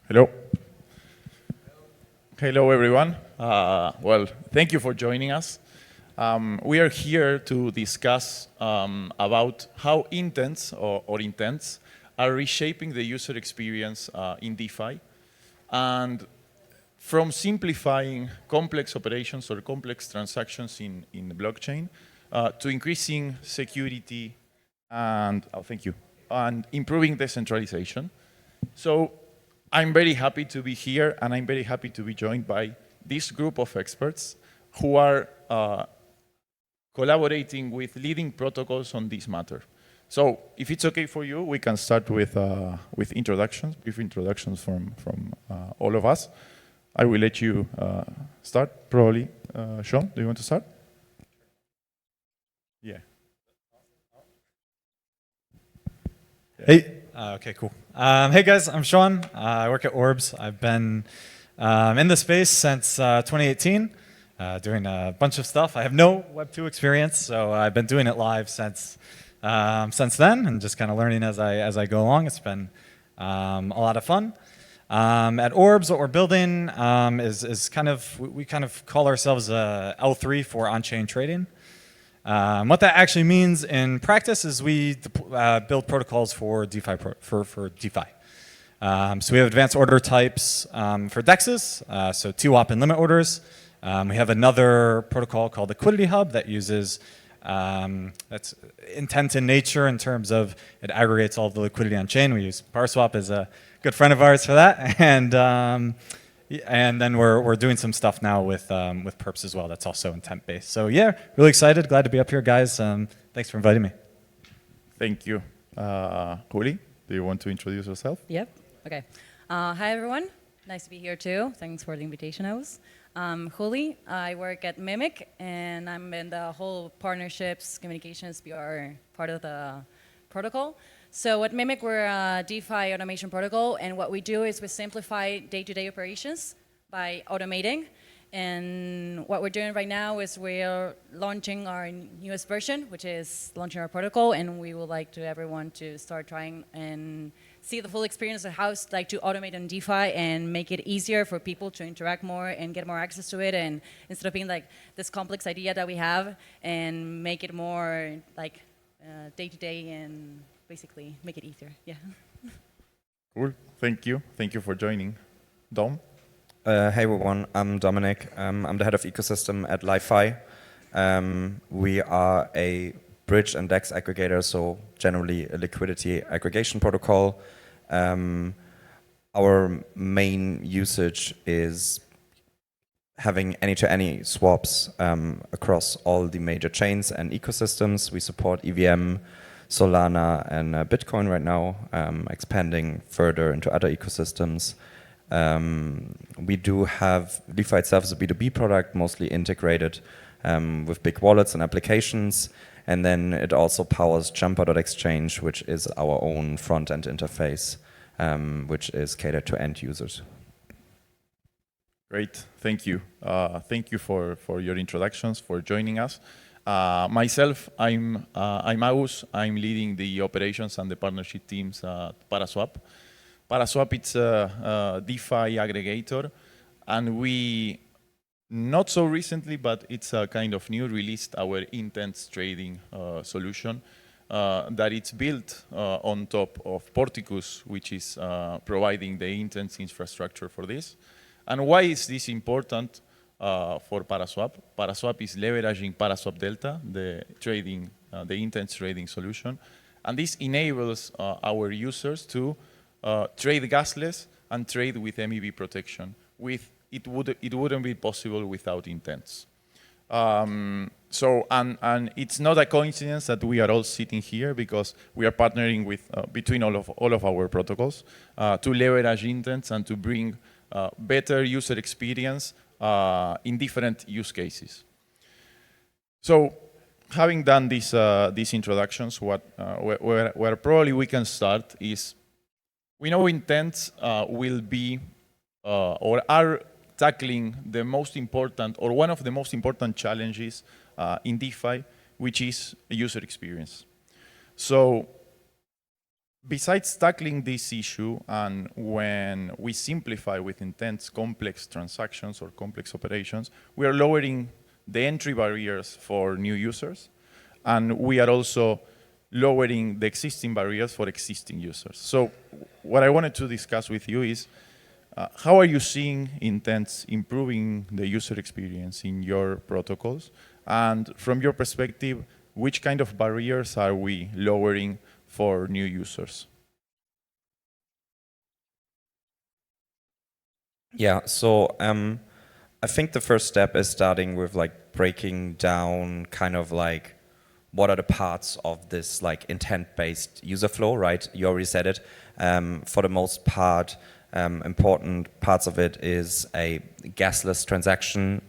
Hello. Hello, everyone. Well, thank you for joining us. We are here to discuss about how intents or intents are reshaping the user experience in DeFi, and from simplifying complex operations or complex transactions in the blockchain to increasing security and thank you, and improving decentralization. So I'm very happy to be here, and I'm very happy to be joined by this group of experts who are collaborating with leading protocols on this matter. So if it's okay for you, we can start with introductions, brief introductions from all of us. I will let you start, probably. Shawn, do you want to start? Yeah. Hey. Okay, cool. Hey guys, I'm Shawn. I work at Orbs. I've been in the space since 2018, doing a bunch of stuff. I have no Web 2 experience, so I've been doing it live since then, and just kind of learning as I go along. It's been a lot of fun. At Orbs, what we're building is we kind of call ourselves a L3 for on-chain trading. What that actually means in practice is we build protocols for DeFi. So we have advanced order types for DEXs, so TWAP and limit orders. We have another protocol called Liquidity Hub that uses, that's intent in nature in terms of it aggregates all the liquidity on chain. We use Parswap as a good friend of ours for that. And then we're doing some stuff now with perps as well. That's also intent based. So yeah, really excited. Glad to be up here, guys. Thanks for inviting me. Thank you. Juli, do you want to introduce yourself? Yep. Okay. Hi, everyone. Nice to be here, too. Thanks for the invitation, Agus. Juli, I work at Mimic, and I'm in the whole partnerships, communications, PR part of the protocol. So at Mimic, we're a DeFi automation protocol, and what we do is we simplify day-to-day operations by automating. And what we're doing right now is we're launching our newest version, which is launching our protocol, and we would like to everyone to start trying and see the full experience of how it's like to automate on DeFi and make it easier for people to interact more and get more access to it, and instead of being like this complex idea that we have, and make it more like day-to-day and basically make it easier. Yeah. Cool. Thank you. Thank you for joining. Dom? Hey everyone, I'm Dominik. I'm the head of ecosystem at LiFi. We are a bridge and DEX aggregator, so generally a liquidity aggregation protocol. Our main usage is having any-to-any swaps across all the major chains and ecosystems. We support EVM, Solana, and Bitcoin right now, expanding further into other ecosystems. We do have DeFi itself as a B2B product, mostly integrated with big wallets and applications. And then it also powers Jumper.exchange, which is our own front-end interface, which is catered to end users. Great. Thank you. Thank you for your introductions, for joining us. Myself, I'm Agus. I'm leading the operations and the partnership teams at Paraswap. Paraswap, it's a DeFi aggregator, and we, not so recently, but it's a kind of new, released our intents trading solution that it's built on top of Porticus, which is providing the intents infrastructure for this. And why is this important for Paraswap? Paraswap is leveraging Paraswap Delta, the intents trading solution, and this enables our users to trade gasless and trade with MEV protection. It wouldn't be possible without intents. And it's not a coincidence that we are all sitting here, because we are partnering with between all of our protocols to leverage intents and to bring better user experience in different use cases. So, having done these introductions, where probably we can start is, we know intents will be or are tackling the most important, or one of the most important challenges in DeFi, which is user experience. So besides tackling this issue, and when we simplify with intents complex transactions or complex operations, we are lowering the entry barriers for new users, and we are also lowering the existing barriers for existing users. So what I wanted to discuss with you is, how are you seeing intents improving the user experience in your protocols? And from your perspective, which kind of barriers are we lowering for new users? Yeah, so I think the first step is starting with like breaking down kind of like what are the parts of this like intent-based user flow, right? You already said it. For the most part, important parts of it is a gasless transaction.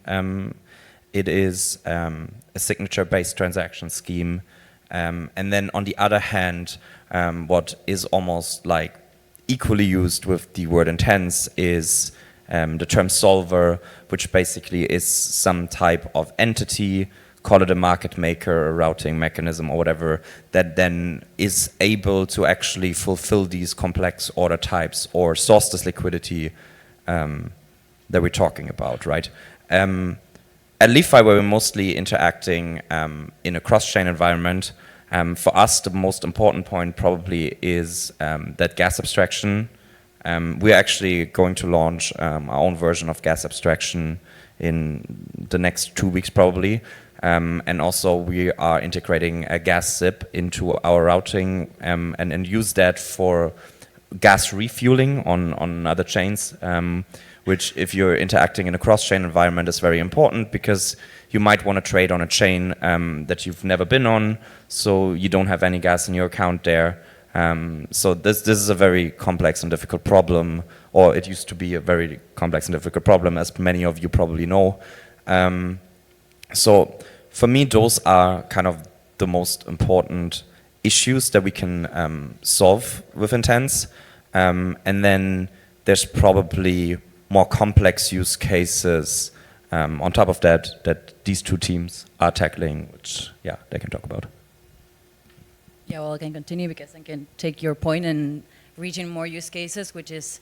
It is a signature-based transaction scheme. And then on the other hand, what is almost like equally used with the word intents is the term solver, which basically is some type of entity, call it a market maker, a routing mechanism or whatever, that then is able to actually fulfill these complex order types or source this liquidity that we're talking about, right? At DeFi, where we're mostly interacting in a cross-chain environment, for us, the most important point probably is that gas abstraction. We're actually going to launch our own version of gas abstraction in the next 2 weeks probably. And also we are integrating a gas zip into our routing and use that for gas refueling on other chains, which if you're interacting in a cross-chain environment is very important because you might want to trade on a chain that you've never been on, so you don't have any gas in your account there. So this is a very complex and difficult problem, or it used to be a very complex and difficult problem, as many of you probably know. So for me, those are kind of the most important issues that we can solve with intents. And then there's probably more complex use cases on top of that these two teams are tackling, which, yeah, they can talk about. Yeah, well, I can continue because I can take your point and reaching more use cases, which is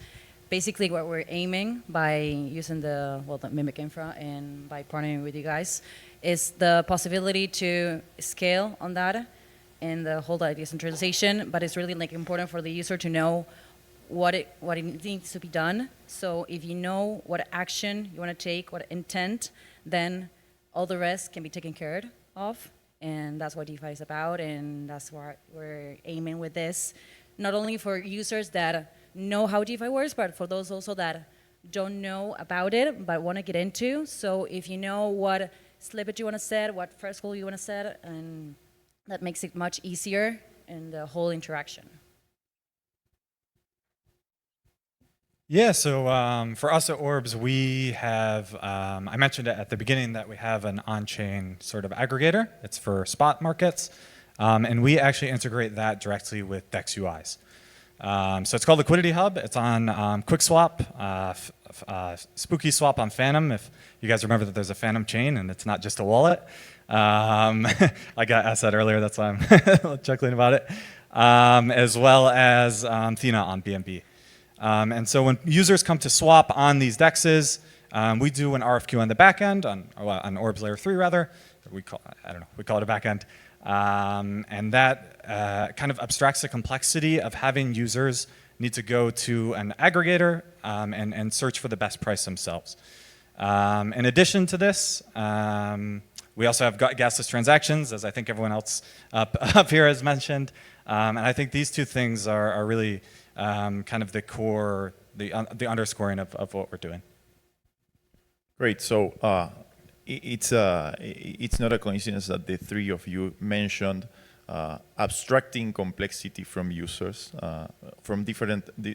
basically what we're aiming by using the Mimic infra and by partnering with you guys, is the possibility to scale on that and the whole decentralization, but it's really like important for the user to know what it needs to be done. So if you know what action you want to take, what intent, then all the rest can be taken care of. And that's what DeFi is about, and that's what we're aiming with this. Not only for users that know how DeFi works, but for those also that don't know about it, but want to get into. So if you know what slippage you want to set, what threshold you want to set, and that makes it much easier in the whole interaction. Yeah, so for us at Orbs, we have, I mentioned it at the beginning that we have an on-chain sort of aggregator. It's for spot markets. And we actually integrate that directly with DEX UIs. So it's called Liquidity Hub. It's on QuickSwap, Spooky Swap on Phantom, if you guys remember that there's a Phantom chain and it's not just a wallet. I got asked that earlier, that's why I'm chuckling about it. As well as Thena on BNB. And so when users come to swap on these DEXs, we do an RFQ on the back end, on Orbs layer 3 rather. We call it a back end. And that kind of abstracts the complexity of having users need to go to an aggregator and search for the best price themselves. In addition to this, we also have gasless transactions, as I think everyone else up here has mentioned. And I think these two things are really kind of the core, the underscoring of what we're doing. Great. So it's not a coincidence that the three of you mentioned abstracting complexity from users from in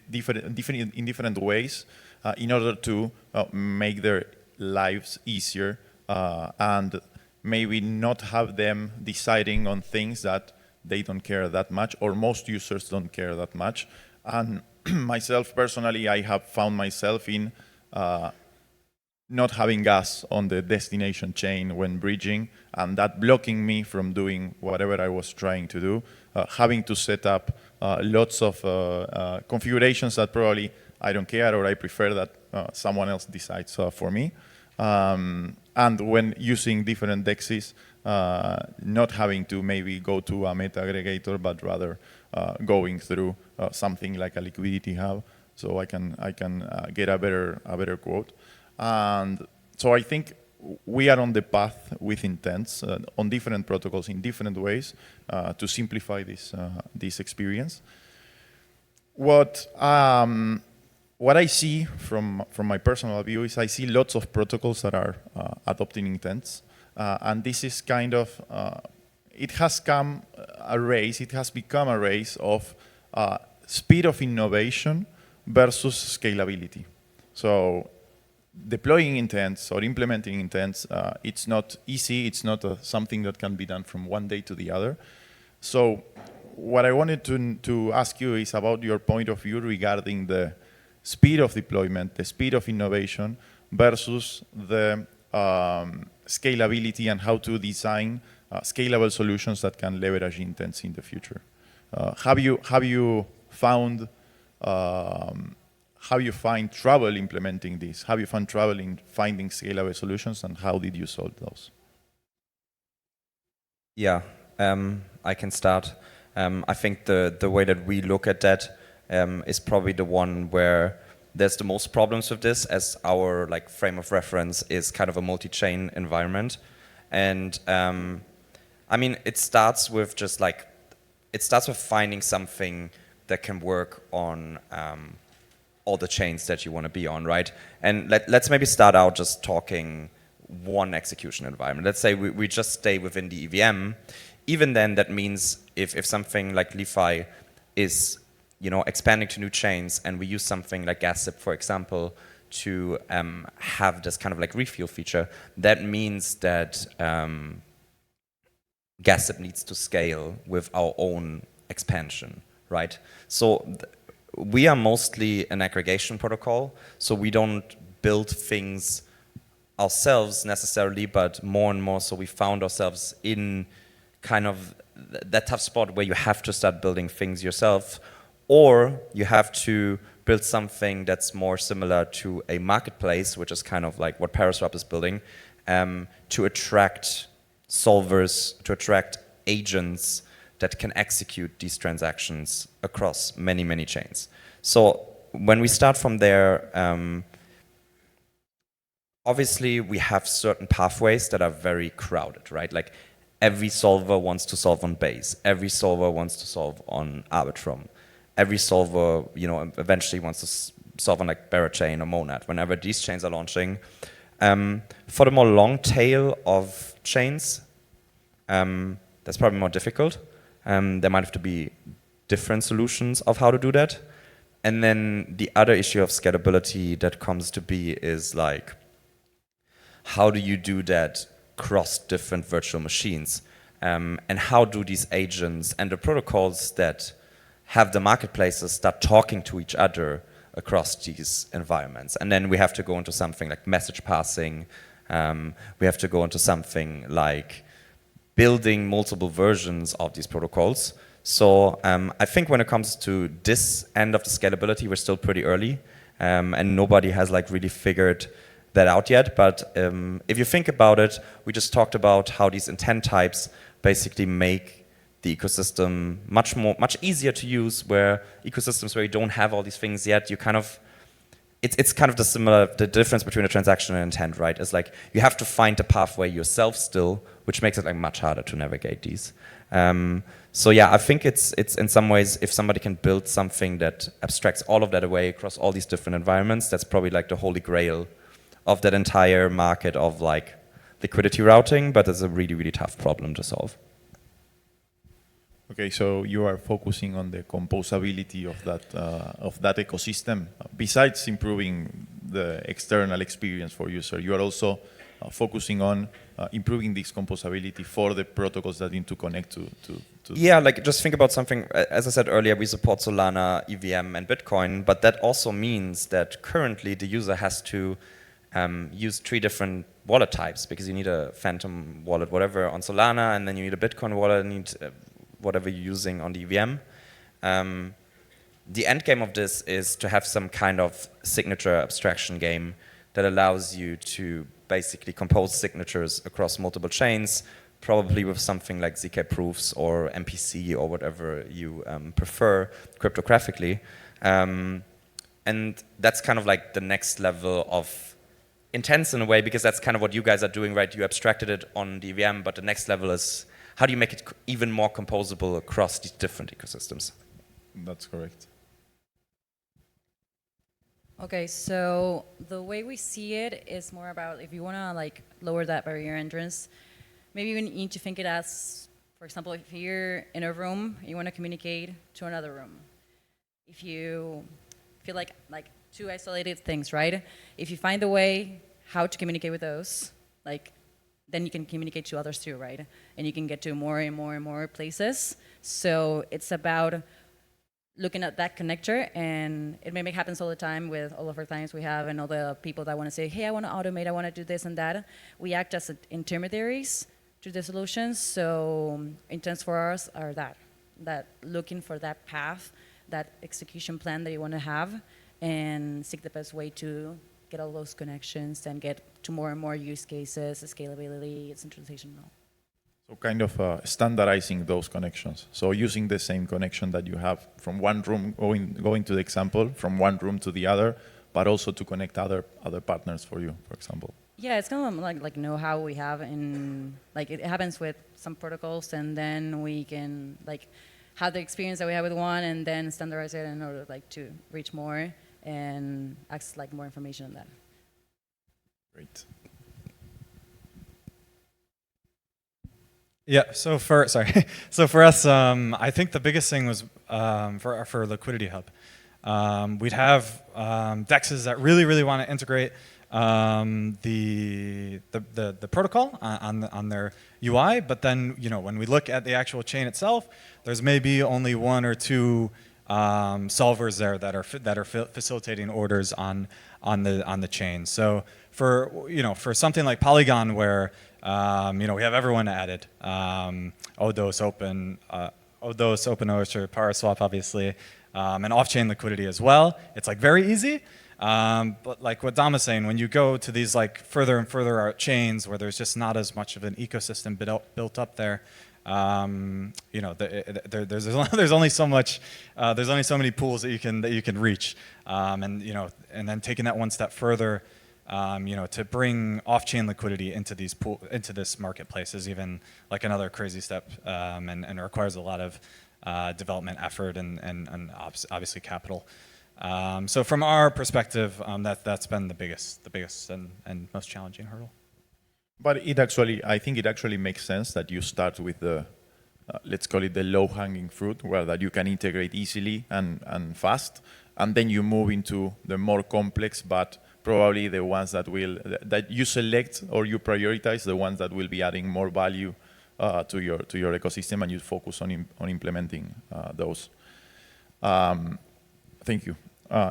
different ways in order to make their lives easier and maybe not have them deciding on things that they don't care that much, or most users don't care that much. And myself personally, I have found myself in not having gas on the destination chain when bridging, and that blocking me from doing whatever I was trying to do, having to set up lots of configurations that probably I don't care or I prefer that someone else decides for me. And when using different DEXs, not having to maybe go to a meta aggregator, but rather going through something like a liquidity hub, so I can get a better quote. And so I think we are on the path with intents on different protocols in different ways to simplify this experience. What I see from my personal view is I see lots of protocols that are adopting intents, and this is kind of it has become a race of speed of innovation versus scalability. So deploying intents or implementing intents, it's not easy. It's not something that can be done from one day to the other. So what I wanted to ask you is about your point of view regarding the speed of deployment, the speed of innovation versus the scalability and how to design scalable solutions that can leverage intents in the future. Have you found how you find trouble implementing this? Have you found trouble in finding scalable solutions, and how did you solve those? Yeah, I can start. I think the way that we look at that is probably the one where there's the most problems with this, as our like frame of reference is kind of a multi-chain environment. And I mean, it starts with finding something that can work on all the chains that you want to be on, right? And let's maybe start out just talking one execution environment. Let's say we just stay within the EVM. Even then, that means if something like DeFi is expanding to new chains, and we use something like GasZip, for example, to have this kind of like refuel feature, that means that GasZip needs to scale with our own expansion, right? So we are mostly an aggregation protocol, so we don't build things ourselves necessarily, but more and more so we found ourselves in kind of that tough spot where you have to start building things yourself, or you have to build something that's more similar to a marketplace, which is kind of like what Paraswap is building, to attract solvers, to attract agents that can execute these transactions across many, many chains. So when we start from there, obviously we have certain pathways that are very crowded, right? Like every solver wants to solve on Base. Every solver wants to solve on Arbitrum. Every solver, eventually wants to solve on like Berachain or Monad, whenever these chains are launching. For the more long tail of chains, that's probably more difficult. There might have to be different solutions of how to do that. And then the other issue of scalability that comes to be is like, how do you do that across different virtual machines? And how do these agents and the protocols that have the marketplaces start talking to each other across these environments? And then we have to go into something like message passing. We have to go into something like building multiple versions of these protocols. So I think when it comes to this end of the scalability, we're still pretty early, and nobody has like really figured that out yet. But if you think about it, we just talked about how these intent types basically make the ecosystem much easier to use, where ecosystems where you don't have all these things yet, you kind of, it's kind of the difference between a transaction and intent, right? It's like you have to find the pathway yourself still, which makes it like much harder to navigate these. So yeah, I think it's in some ways, if somebody can build something that abstracts all of that away across all these different environments, that's probably like the holy grail of that entire market of like liquidity routing, but it's a really, really tough problem to solve. Okay, so you are focusing on the composability of that ecosystem. Besides improving the external experience for user, you are also focusing on improving this composability for the protocols that need to connect to. Yeah, like just think about something. As I said earlier, we support Solana, EVM, and Bitcoin, but that also means that currently the user has to use 3 different wallet types, because you need a Phantom wallet, whatever, on Solana, and then you need a Bitcoin wallet, and you need whatever you're using on the EVM. The end game of this is to have some kind of signature abstraction game that allows you to basically compose signatures across multiple chains, probably with something like ZK proofs or MPC or whatever you prefer cryptographically. And that's kind of like the next level of intense in a way, because that's kind of what you guys are doing, right? You abstracted it on the EVM, but the next level is how do you make it even more composable across these different ecosystems? That's correct. Okay, so the way we see it is more about if you want to like lower that barrier entrance, maybe you need to think it as, for example, if you're in a room, you want to communicate to another room. If you feel like 2 isolated things, right? If you find a way how to communicate with those, like, then you can communicate to others too, right? And you can get to more and more and more places. So it's about looking at that connector, and it maybe happens all the time with all of our clients we have and all the people that want to say, hey, I want to automate, I want to do this and that. We act as intermediaries to the solutions. So intents for us are that looking for that path, that execution plan that you want to have, and seek the best way to get all those connections and get to more and more use cases, scalability, centralization, and all. So kind of standardizing those connections. So using the same connection that you have from one room, going to the example, from one room to the other, but also to connect other partners for you, for example. Yeah, it's kind of like know-how we have in, like it happens with some protocols, and then we can like have the experience that we have with one and then standardize it in order like to reach more and access like more information on that. Great. Yeah, so for us, I think the biggest thing was for Liquidity Hub. We'd have DEXs that really want to integrate the protocol on their UI, but then when we look at the actual chain itself, there's maybe only 1 or 2 solvers there that are facilitating orders on the chain. So for something like Polygon, where we have everyone added, Odos, OpenOcean, Paraswap, obviously, and off-chain liquidity as well. It's like very easy. But like what Dom is saying, when you go to these like further and further out chains where there's just not as much of an ecosystem built up there, there's only so much, there's only so many pools that you can reach, and then taking that one step further, to bring off-chain liquidity into this marketplace is even like another crazy step, and requires a lot of development effort and obviously capital. So from our perspective, that's been the biggest and most challenging hurdle. But I think it actually makes sense that you start with the, let's call it the low-hanging fruit, where that you can integrate easily and fast, and then you move into the more complex, but probably the ones that you select or you prioritize the ones that will be adding more value to your ecosystem, and you focus on implementing those. Thank you.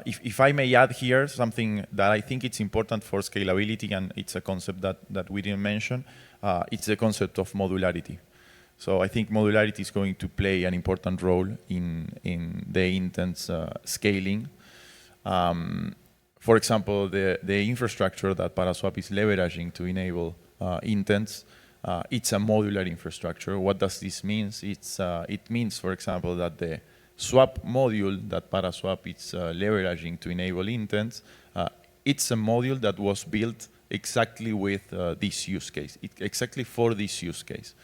If I may add here something that I think it's important for scalability, and it's a concept that we didn't mention, it's the concept of modularity. So I think modularity is going to play an important role in the intents scaling. For example, the infrastructure that Paraswap is leveraging to enable intents, it's a modular infrastructure. What does this mean? It means, for example, that the swap module that Paraswap is leveraging to enable intents, it's a module that was built exactly with this use case, exactly for this use case.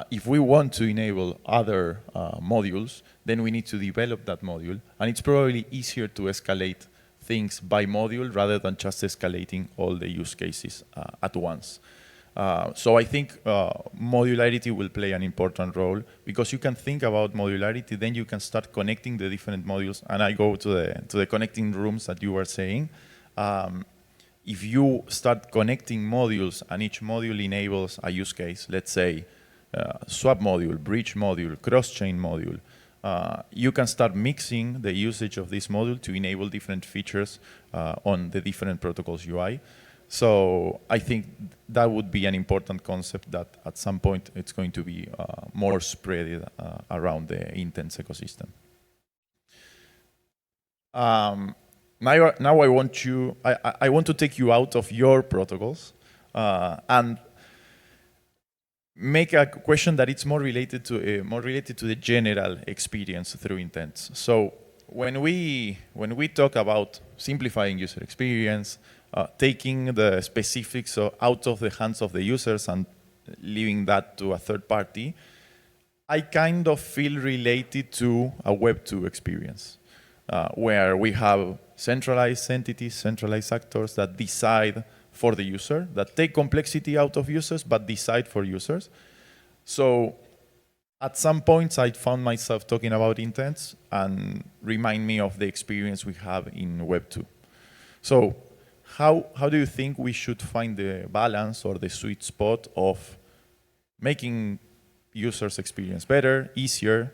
If we want to enable other modules, then we need to develop that module, and it's probably easier to escalate things by module rather than just escalating all the use cases at once. So I think modularity will play an important role, because you can think about modularity, then you can start connecting the different modules. And I go to the connecting rooms that you were saying. If you start connecting modules and each module enables a use case, let's say swap module, bridge module, cross-chain module, you can start mixing the usage of this module to enable different features on the different protocols UI. So I think that would be an important concept that at some point it's going to be more spread around the Intents ecosystem. Now I want to take you out of your protocols and make a question that it's more related to the general experience through intents. So when we talk about simplifying user experience, taking the specifics out of the hands of the users and leaving that to a third party, I kind of feel related to a Web2 experience, where we have centralized entities, centralized actors that decide for the user, that take complexity out of users, but decide for users. So at some points, I found myself talking about intents and remind me of the experience we have in Web2. So how do you think we should find the balance or the sweet spot of making users' experience better, easier,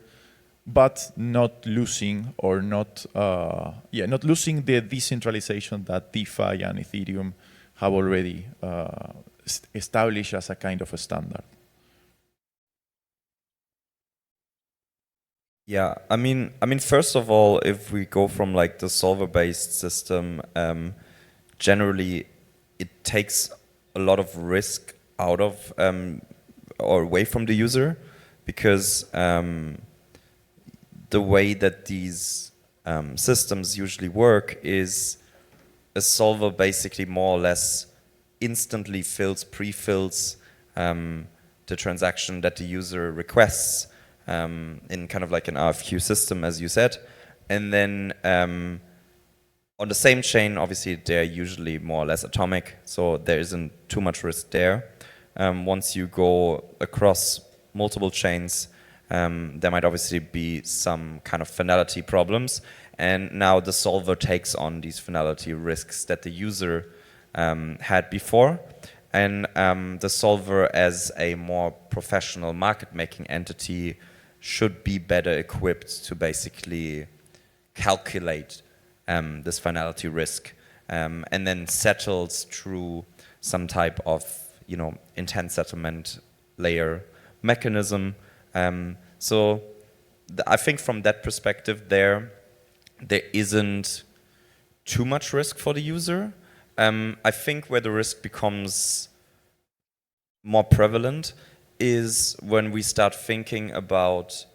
but not losing or not losing the decentralization that DeFi and Ethereum have already established as a kind of a standard? Yeah, I mean, first of all, if we go from like the solver-based system, generally it takes a lot of risk out of or away from the user, because the way that these systems usually work is a solver basically more or less instantly pre-fills the transaction that the user requests in kind of like an RFQ system, as you said. And then on the same chain, obviously, they're usually more or less atomic, so there isn't too much risk there. Once you go across multiple chains, there might obviously be some kind of finality problems. And now the solver takes on these finality risks that the user had before. And the solver, as a more professional market-making entity, should be better equipped to basically calculate this finality risk, and then settles through some type of, intent settlement layer mechanism. So I think from that perspective there isn't too much risk for the user. I think where the risk becomes more prevalent is when we start thinking about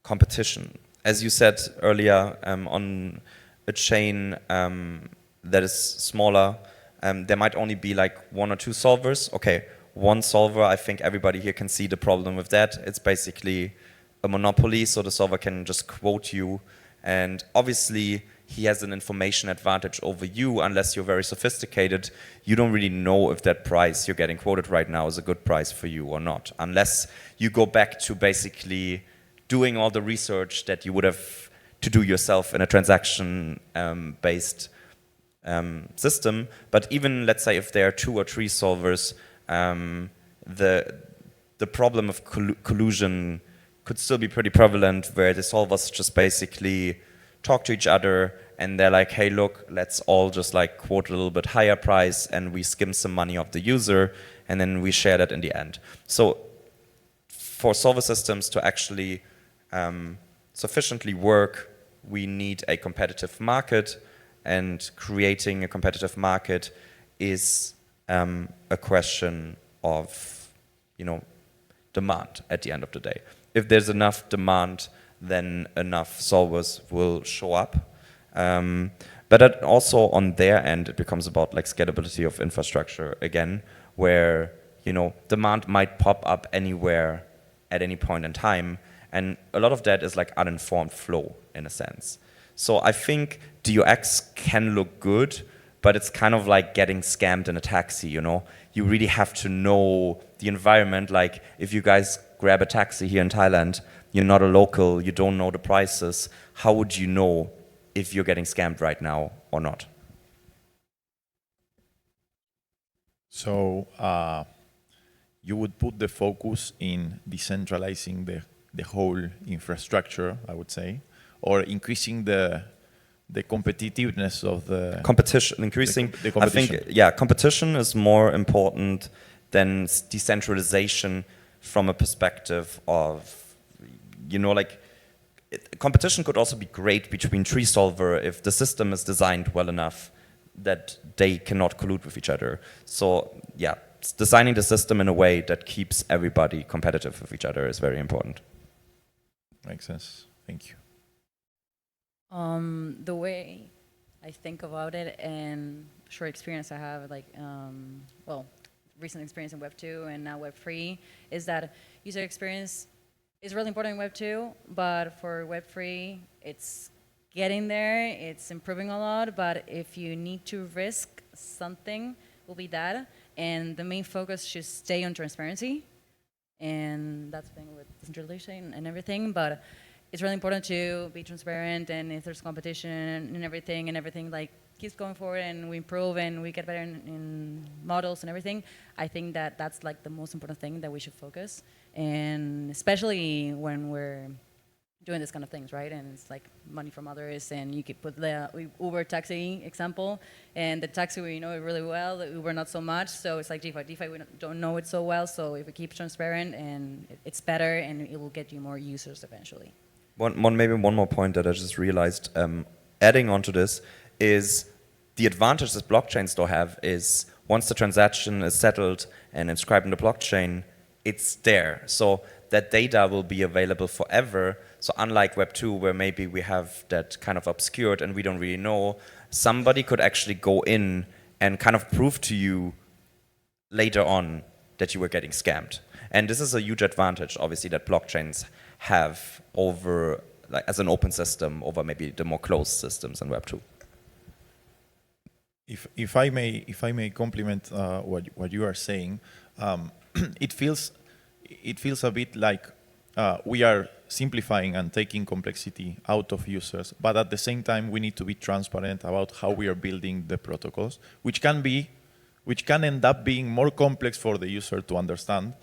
competition. As you said earlier, on a chain that is smaller, there might only be like one or two solvers. Okay, one solver, I think everybody here can see the problem with that. It's basically a monopoly, so the solver can just quote you, and obviously he has an information advantage over you. Unless you're very sophisticated, you don't really know if that price you're getting quoted right now is a good price for you or not, unless you go back to basically doing all the research that you would have to do yourself in a transaction based system. But even, let's say, if there are 2 or 3 solvers, the problem of collusion could still be pretty prevalent, where the solvers just basically talk to each other and they're like, hey, look, let's all just like quote a little bit higher price, and we skim some money off the user, and then we share that in the end. So for solver systems to actually sufficiently work, we need a competitive market, and creating a competitive market is a question of, demand at the end of the day. If there's enough demand, then enough solvers will show up. But that also on their end, it becomes about like scalability of infrastructure again, where demand might pop up anywhere at any point in time, and a lot of that is like uninformed flow in a sense. So I think DUX can look good, but it's kind of like getting scammed in a taxi. You really have to know the environment. Like if you guys grab a taxi here in Thailand, you're not a local, you don't know the prices, how would you know if you're getting scammed right now or not? So you would put the focus in decentralizing the whole infrastructure, I would say, or increasing the the competitiveness of the competition, increasing. the competition. I think, yeah, competition is more important than decentralization from a perspective of, you know, like, competition could also be great between tree solver if the system is designed well enough that they cannot collude with each other. So yeah, designing the system in a way that keeps everybody competitive with each other is very important. Makes sense. Thank you. The way I think about it and short experience I have, like, well, recent experience in Web 2 and now Web 3, is that user experience is really important in Web 2, but for Web 3, it's getting there, it's improving a lot, but if you need to risk something, will be that, and the main focus should stay on transparency, and that's the thing with decentralization and everything, but it's really important to be transparent, and if there's competition and everything like keeps going forward and we improve and we get better in models and everything, I think that that's like the most important thing that we should focus, and especially when we're doing this kind of things, right? And it's like money from others, and you could put the Uber taxi example, and the taxi we know it really well, the Uber not so much, so it's like DeFi. DeFi we don't know it so well, so if we keep transparent, and it's better, and it will get you more users eventually. Maybe one more point that I just realized, adding on to this, is the advantage that blockchains still have is once the transaction is settled and inscribed in the blockchain, it's there. So that data will be available forever. So unlike Web 2, where maybe we have that kind of obscured and we don't really know, somebody could actually go in and kind of prove to you later on that you were getting scammed. And this is a huge advantage, obviously, that blockchains have over, like, as an open system, over maybe the more closed systems in Web 2. If I may complement what you are saying, it feels a bit like we are simplifying and taking complexity out of users, but at the same time we need to be transparent about how we are building the protocols, which can end up being more complex for the user to understand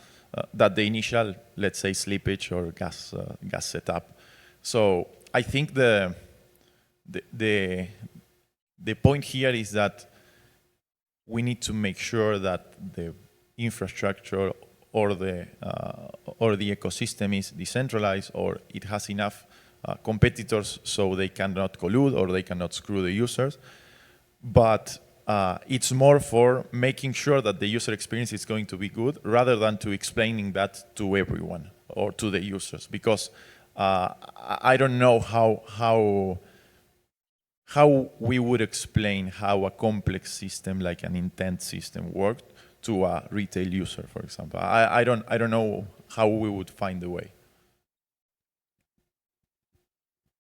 than the initial, let's say, slippage or gas setup. So I think the point here is that we need to make sure that the infrastructure or the ecosystem is decentralized, or it has enough competitors so they cannot collude or they cannot screw the users. But it's more for making sure that the user experience is going to be good rather than to explaining that to everyone or to the users, because I don't know how we would explain how a complex system like an intent system worked to a retail user, for example. I don't know how we would find a way.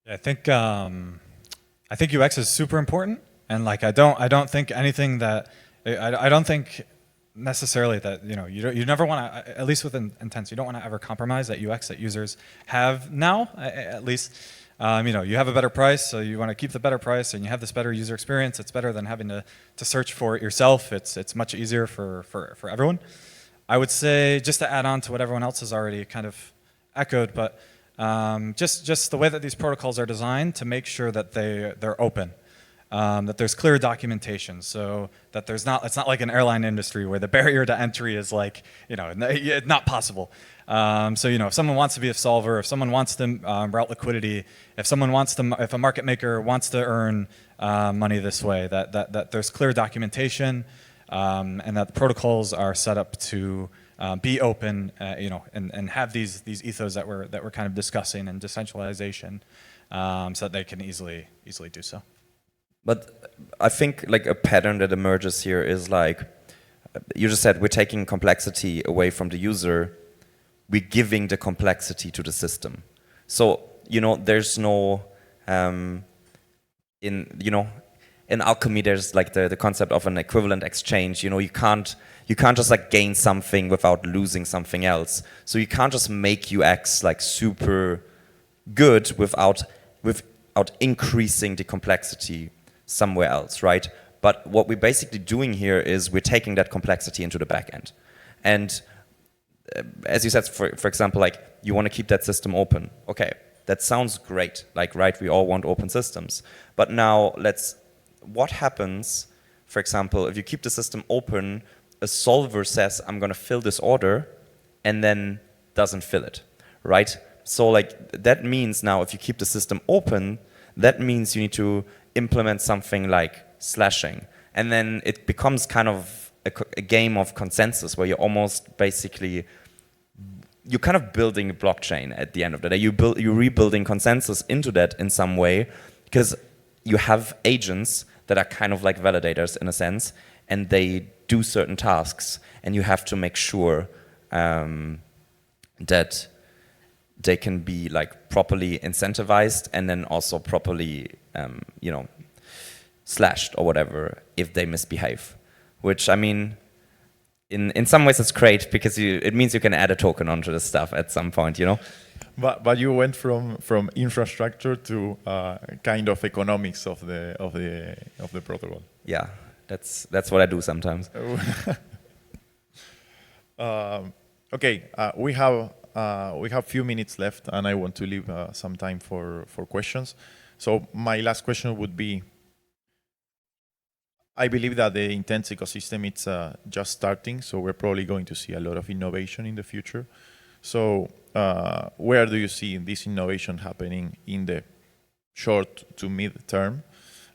I think UX is super important, and like I don't think anything that I don't think necessarily that you never want to, at least with intents, you don't want to ever compromise that UX that users have now, at least. You have a better price, so you want to keep the better price, and you have this better user experience. It's better than having to search for it yourself. It's much easier for everyone. I would say, just to add on to what everyone else has already kind of echoed, but just the way that these protocols are designed to make sure that they're open, that there's clear documentation, so that it's not like an airline industry where the barrier to entry is like, not possible. So if someone wants to be a solver, if someone wants to route liquidity, if a market maker wants to earn money this way, that there's clear documentation, and that the protocols are set up to be open, and have these ethos that we're kind of discussing, and decentralization, so that they can easily do so. But I think like a pattern that emerges here is like, you just said, we're taking complexity away from the user, we're giving the complexity to the system. So, there's no, in alchemy, there's like the concept of an equivalent exchange. You can't just like gain something without losing something else. So you can't just make UX like super good without increasing the complexity somewhere else, right? But what we're basically doing here is we're taking that complexity into the back end. And as you said, for example, like you want to keep that system open. Okay, That sounds great. Like, right, we all want open systems. But now what happens, for example, if you keep the system open, a solver says, I'm going to fill this order, and then doesn't fill it, right? So like that means now if you keep the system open, that means you need to implement something like slashing. And then it becomes kind of a game of consensus where you're almost basically, you're kind of building a blockchain at the end of the day. You're rebuilding consensus into that in some way, because you have agents that are kind of like validators in a sense, and they do certain tasks, and you have to make sure that they can be like properly incentivized and then also properly, you know, slashed or whatever if they misbehave. Which, I mean, in some ways it's great because it means you can add a token onto the stuff at some point, you know. But you went from infrastructure to kind of economics of the protocol. Yeah, that's what I do sometimes. Okay, we have few minutes left, and I want to leave some time for questions. So my last question would be: I believe that the Intents ecosystem it's just starting, so we're probably going to see a lot of innovation in the future. So where do you see this innovation happening in the short to mid term?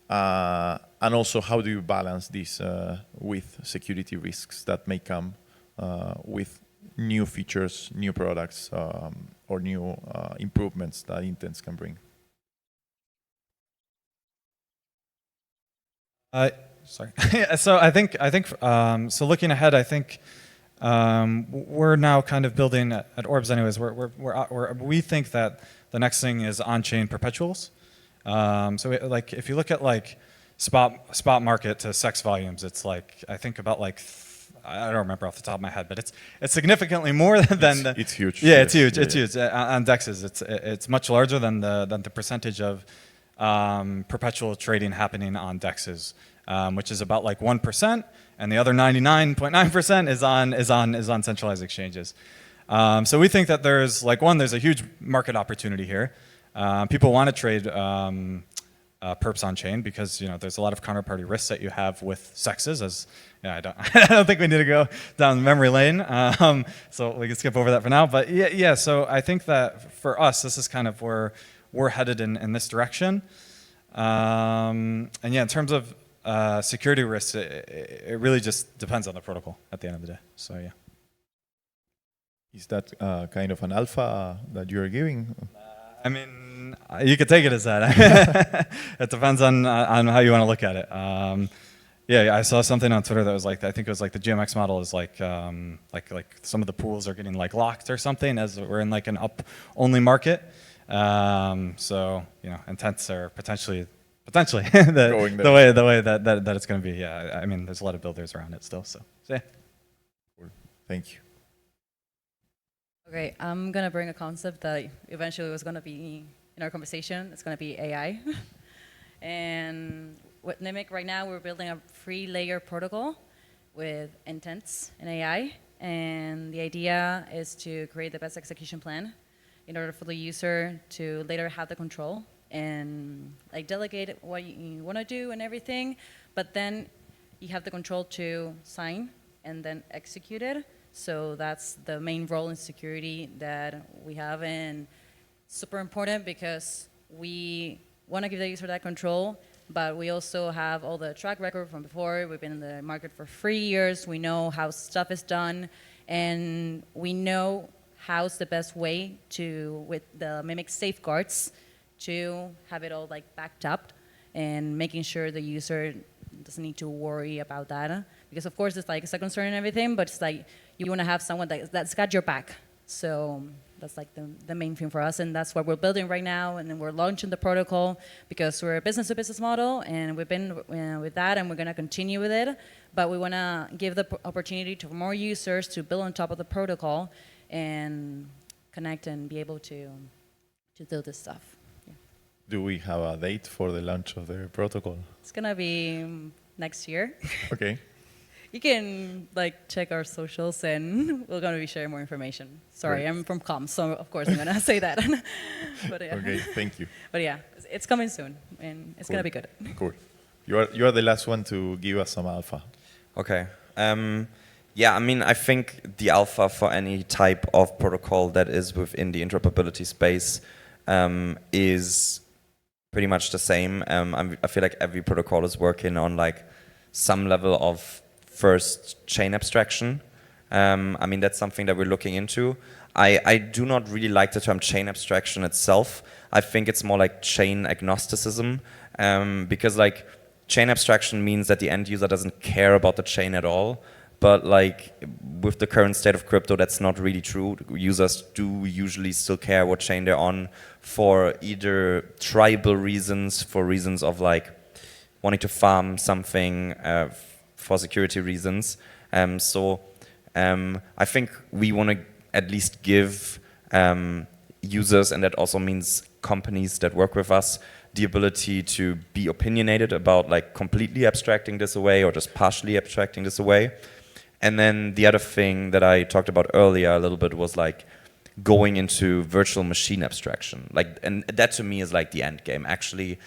And also, how do you balance this with security risks that may come with new features, new products, or new improvements that Intents can bring? Sorry. So I think so. Looking ahead, I think we're now kind of building at Orbs, anyways. We think that the next thing is on-chain perpetuals. Like if you look at like spot market to sex volumes, it's like I think about like I don't remember off the top of my head, but it's significantly more than it's huge. Yeah, it's huge. It's huge on dexes. It's much larger than the percentage of perpetual trading happening on dexes, which is about like 1%, and the other 99.9% is on centralized exchanges. So we think that there's a huge market opportunity here. People want to trade perps on chain because there's a lot of counterparty risks that you have with sexes. I don't think we need to go down memory lane, so we can skip over that for now. But yeah. So I think that for us, this is kind of where we're headed in this direction. And yeah, in terms of security risks, it really just depends on the protocol at the end of the day. So yeah. Is that kind of an alpha that you're giving? I mean, you could take it as that. It depends on how you want to look at it. Yeah, I saw something on Twitter that was like, I think it was like the GMX model is like some of the pools are getting like locked or something as we're in like an up-only market. So intents are potentially the way that it's going to be. Yeah, I mean, there's a lot of builders around it still. So yeah. Cool. Thank you. Okay, I'm gonna bring a concept that eventually was gonna be in our conversation. It's gonna be AI. And with Nimic right now, we're building a 3-layer protocol with intents and AI. And the idea is to create the best execution plan in order for the user to later have the control and like delegate what you want to do and everything. But then you have the control to sign and then execute it. So that's the main role in security that we have, and super important because we want to give the user that control, but we also have all the track record from before. We've been in the market for 3 years. We know how stuff is done, and we know how's the best way to, with the Mimic safeguards, to have it all like backed up and making sure the user doesn't need to worry about that. Because of course it's a concern and everything, but it's like you want to have someone that's got your back. So that's like the main thing for us, and that's what we're building right now. And then we're launching the protocol because we're a business-to-business model, and we've been with that, and we're going to continue with it. But we want to give the opportunity to more users to build on top of the protocol and connect and be able to do this stuff. Yeah. Do we have a date for the launch of the protocol? It's going to be next year. Okay. you can like check our socials, and we're gonna be sharing more information. Sorry, Great. I'm from comms, so of course I'm gonna say that. But yeah. Okay, thank you. But yeah, it's coming soon, and it's gonna be good. Cool. You are the last one to give us some alpha. Okay. Yeah, I mean, I think the alpha for any type of protocol that is within the interoperability space is pretty much the same. I feel like every protocol is working on like some level of first chain abstraction. I mean, that's something that we're looking into. I do not really like the term chain abstraction itself. I think it's more like chain agnosticism, because like chain abstraction means that the end user doesn't care about the chain at all. But like with the current state of crypto, that's not really true. Users do usually still care what chain they're on for either tribal reasons, for reasons of like wanting to farm something, for security reasons. So I think we want to at least give users, and that also means companies that work with us, the ability to be opinionated about like completely abstracting this away or just partially abstracting this away. And then the other thing that I talked about earlier a little bit was like going into virtual machine abstraction. Like, and that to me is like the end game. Actually,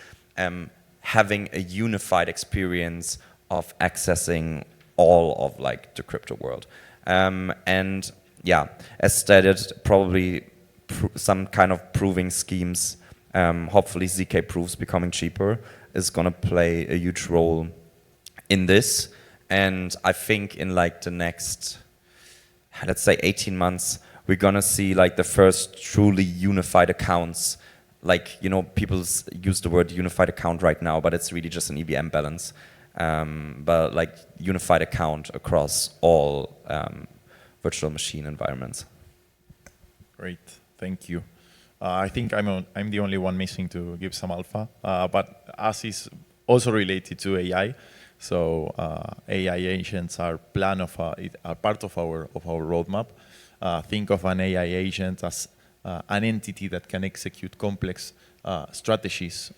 having a unified experience of accessing all of like the crypto world. And yeah, as stated, probably some kind of proving schemes. Hopefully, ZK proofs becoming cheaper is gonna play a huge role in this. And I think in like the next, let's say 18 months, we're gonna see like the first truly unified accounts. Like, you know, people use the word unified account right now, but it's really just an EVM balance. But like unified account across all virtual machine environments. Great, thank you. I think I'm the only one missing to give some alpha, but us is also related to AI. So AI agents are part of our roadmap. Think of an AI agent as an entity that can execute complex strategies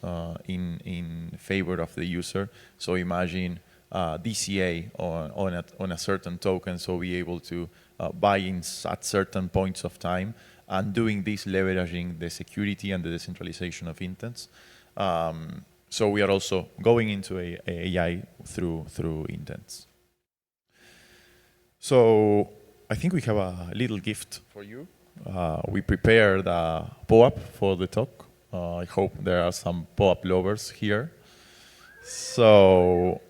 in favor of the user. So imagine DCA on a certain token, so be able to buy in at certain points of time, and doing this leveraging the security and the decentralization of intents. So we are also going into AI through intents. So I think we have a little gift for you. We prepared a POAP for the talk. I hope there are some POAP lovers here. So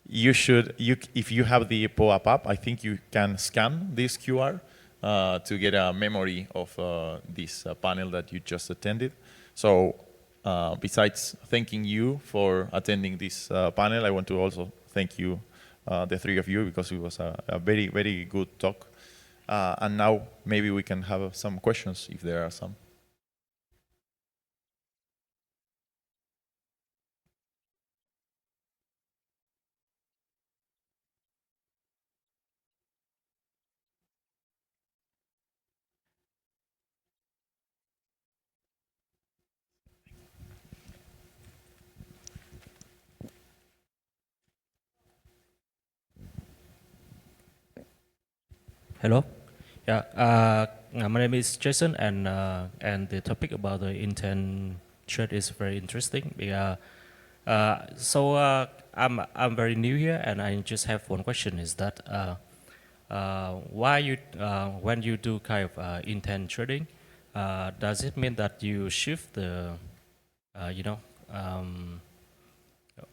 if you have the POAP app, I think you can scan this QR to get a memory of this panel that you just attended. So besides thanking you for attending this panel, I want to also thank you, the three of you, because it was a very, very good talk. And now maybe we can have some questions if there are some. Hello. Yeah. My name is Jason, and the topic about the intent trade is very interesting. I'm very new here, and I just have one question: is that why you when you do kind of intent trading, does it mean that you shift the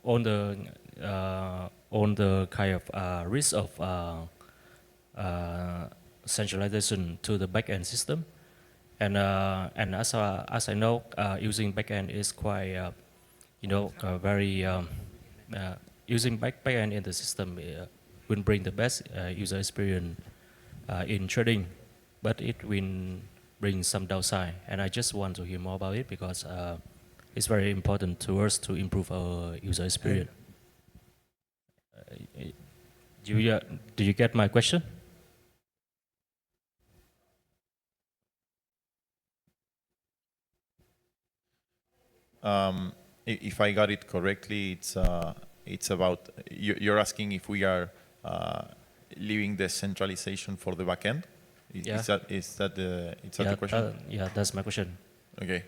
on the kind of risk of centralization to the backend system, and as I know, using backend is quite very using backend in the system will bring the best user experience in trading, but it will bring some downside, and I just want to hear more about it because it's very important to us to improve our user experience. Do you get my question? If I got it correctly, it's about, you're asking if we are leaving the centralization for the backend? Yeah. Is that the question? Yeah, that's my question. Okay.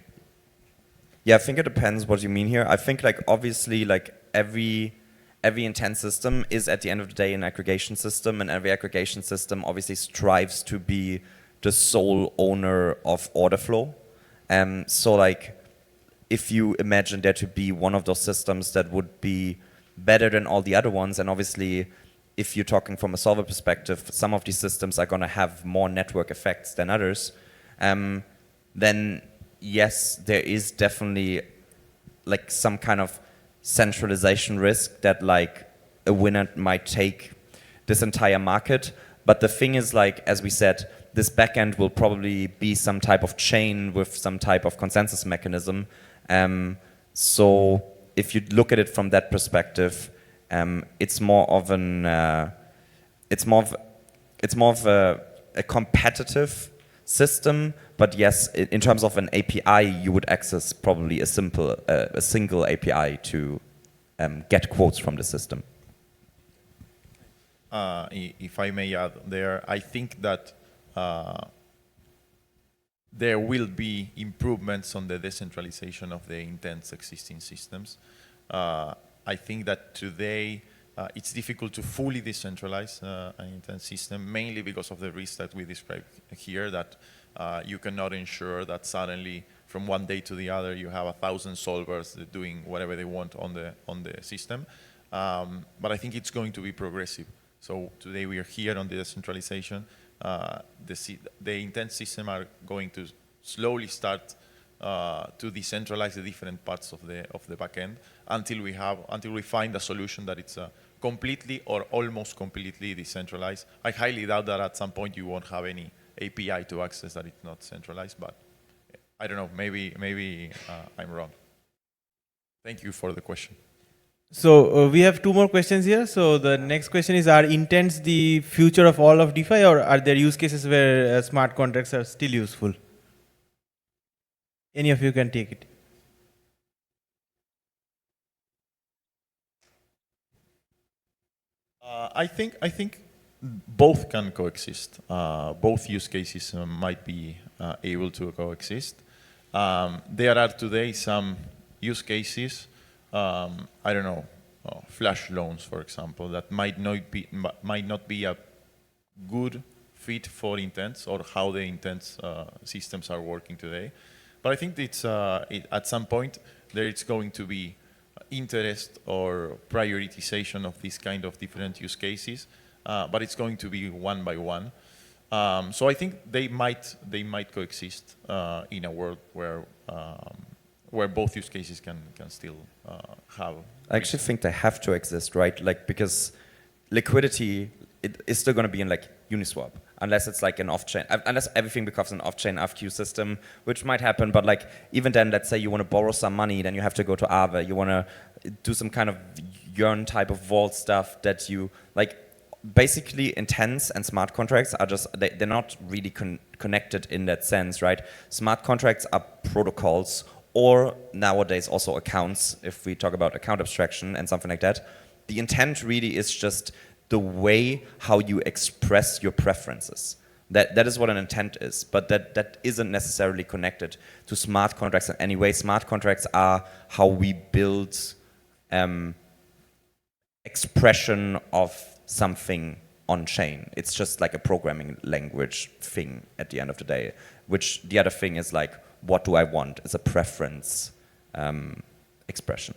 Yeah, I think it depends what you mean here. I think like obviously like every intent system is at the end of the day an aggregation system, and every aggregation system obviously strives to be the sole owner of order flow. So like if you imagine there to be one of those systems that would be better than all the other ones, and obviously if you're talking from a solver perspective, some of these systems are going to have more network effects than others, then yes, there is definitely like some kind of centralization risk that like a winner might take this entire market. But the thing is, like, as we said, this backend will probably be some type of chain with some type of consensus mechanism. So if you look at it from that perspective, it's more of a competitive system. But yes, in terms of an API, you would access probably a single API to get quotes from the system. If I may add there, I think that there will be improvements on the decentralization of the intents existing systems. I think that today it's difficult to fully decentralize an intent system, mainly because of the risk that we described here, that you cannot ensure that suddenly from one day to the other you have 1,000 solvers doing whatever they want on the system. But I think it's going to be progressive. So today we are here on the decentralization. The intent system are going to slowly start to decentralize the different parts of the backend until we find a solution that it's completely or almost completely decentralized. I highly doubt that at some point you won't have any API to access that it's not centralized, but I don't know, maybe I'm wrong. Thank you for the question. So we have two more questions here. So the next question is, are intents the future of all of DeFi, or are there use cases where smart contracts are still useful? Any of you can take it. I think both can coexist. Both use cases might be able to coexist. There are today some use cases, I don't know, flash loans, for example, that might not be a good fit for intents or how the intents systems are working today. But I think it's at some point there is going to be interest or prioritization of these kind of different use cases, but it's going to be one by one. So I think they might coexist in a world where both use cases can still have. I actually think they have to exist, right? Like, because liquidity is still going to be in like Uniswap, unless it's like an off-chain, unless everything becomes an off-chain RFQ system, which might happen. But like, even then, let's say you want to borrow some money, then you have to go to Aave. You want to do some kind of Yearn type of vault stuff that you like. Basically, intents and smart contracts are just, they're not really connected in that sense, right? Smart contracts are protocols, or nowadays also accounts, if we talk about account abstraction and something like that. The intent really is just the way how you express your preferences. That is what an intent is, but that isn't necessarily connected to smart contracts in any way. Smart contracts are how we build expression of something on chain. It's just like a programming language thing at the end of the day, which the other thing is like, what do I want? It's a preference expression.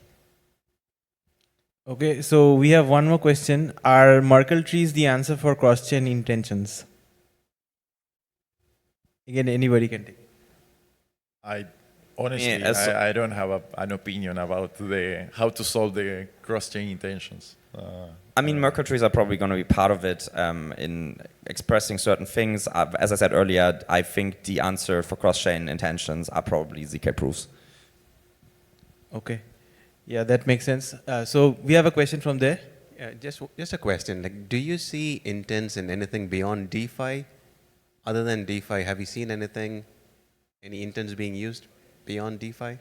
Okay, so we have one more question. Are Merkle trees the answer for cross-chain intentions? Again, anybody can take it. I honestly, Yeah, I don't have an opinion about how to solve the cross-chain intentions. I mean, Merkle trees are probably going to be part of it in expressing certain things. As I said earlier, I think the answer for cross-chain intentions are probably ZK proofs. Okay. Yeah, that makes sense. So we have a question from there. Just a question. Like, do you see intents in anything beyond DeFi? Other than DeFi, have you seen anything, any intents being used beyond DeFi?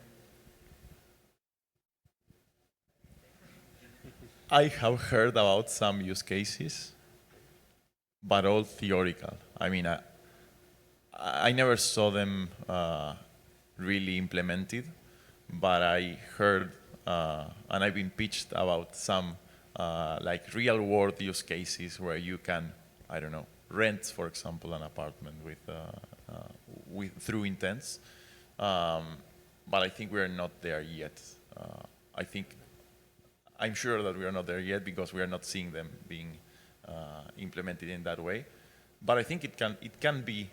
I have heard about some use cases, but all theoretical. I mean, I never saw them really implemented, but I heard and I've been pitched about some like real world use cases where you can, I don't know, rent, for example, an apartment through intents. But I think we are not there yet. I'm sure that we are not there yet because we are not seeing them being implemented in that way. But I think it can be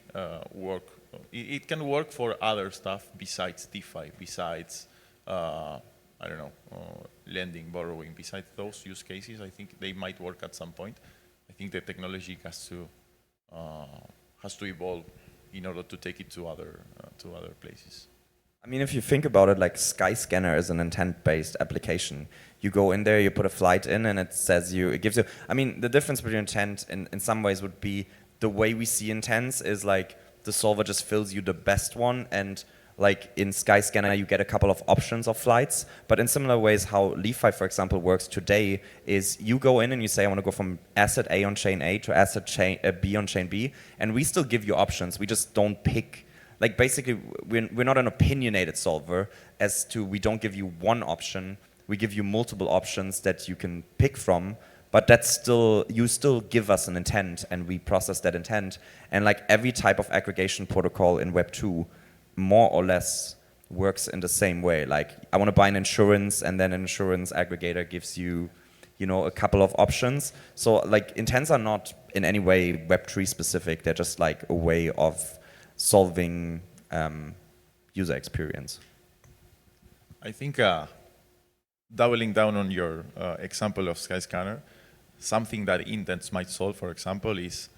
work. It can work for other stuff besides DeFi, besides I don't know, lending, borrowing. Besides those use cases, I think they might work at some point. I think the technology has to evolve in order to take it to other places. I mean, if you think about it, like Skyscanner is an intent-based application. You go in there, you put a flight in, and it gives you. I mean, the difference between intent in some ways would be the way we see intents is like the solver just fills you the best one, and like in Skyscanner, you get a couple of options of flights. But in similar ways, how DeFi, for example, works today is you go in and you say, I want to go from asset A on chain A to asset B on chain B, and we still give you options. We just don't pick. Like basically, we're not an opinionated solver as to we don't give you one option. We give you multiple options that you can pick from, but you still give us an intent and we process that intent. And like every type of aggregation protocol in Web 2, more or less works in the same way. Like I want to buy an insurance and then an insurance aggregator gives you, a couple of options. So like intents are not in any way Web3 specific. They're just like a way of solving user experience. I think doubling down on your example of Skyscanner, something that intents might solve, for example, is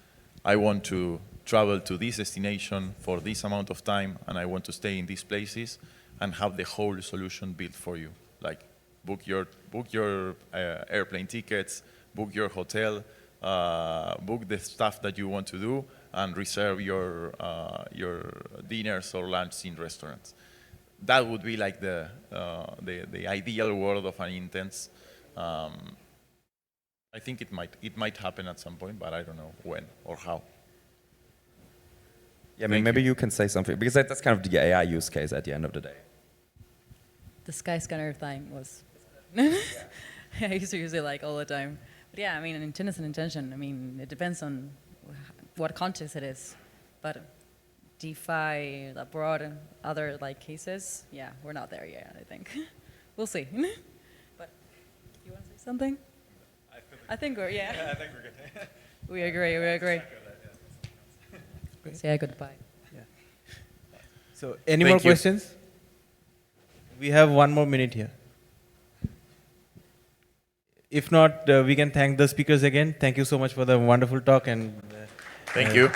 I want to travel to this destination for this amount of time and I want to stay in these places and have the whole solution built for you. Like book your airplane tickets, book your hotel, book the stuff that you want to do, and reserve your dinners or lunch in restaurants. That would be like the ideal world of an intents. I think it might happen at some point, but I don't know when or how. Yeah, I mean, maybe you can say something, because that's kind of the AI use case at the end of the day. The Skyscanner thing was, I used to use it like all the time. But yeah, I mean, an intent is an intention. I mean, it depends on what context it is. But DeFi, abroad, other like cases, yeah, we're not there yet, I think. We'll see. But you want to say something? I think we're, yeah. Yeah, I think we're good. We agree. Say goodbye. Yeah. So, any more questions? We have 1 more minute here. If not, we can thank the speakers again. Thank you so much for the wonderful talk and. Thank you.